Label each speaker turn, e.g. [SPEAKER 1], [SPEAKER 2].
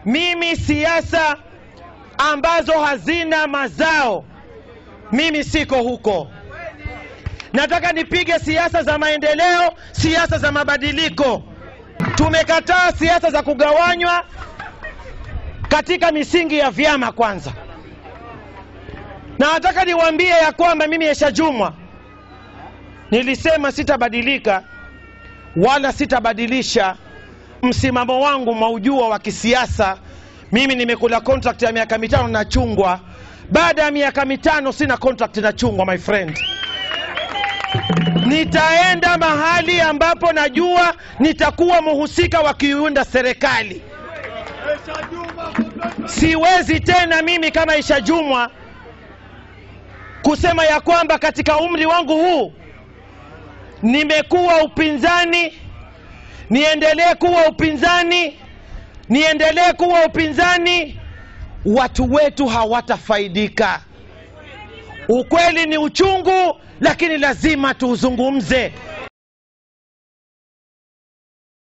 [SPEAKER 1] Mimi siasa ambazo hazina mazao, mimi siko huko. Nataka nipige siasa za maendeleo, siasa za mabadiliko. Tumekataa siasa za kugawanywa katika misingi ya vyama kwanza. Na nataka niwaambie ya kwamba mimi Aisha Jumwa nilisema sitabadilika wala sitabadilisha msimamo wangu maujua wa kisiasa. Mimi nimekula contract ya miaka 5 na chungwa. Baada ya miaka 5 sina contract na chungwa, my friend. Nitaenda mahali ambapo najua nitakuwa muhusika wa kuiunda serikali. Siwezi tena mimi kama Aisha Jumwa kusema ya kwamba katika umri wangu huu nimekuwa upinzani, niendelee kuwa upinzani, watu wetu hawatafaidika. Ukweli ni uchungu, lakini lazima tuuzungumze.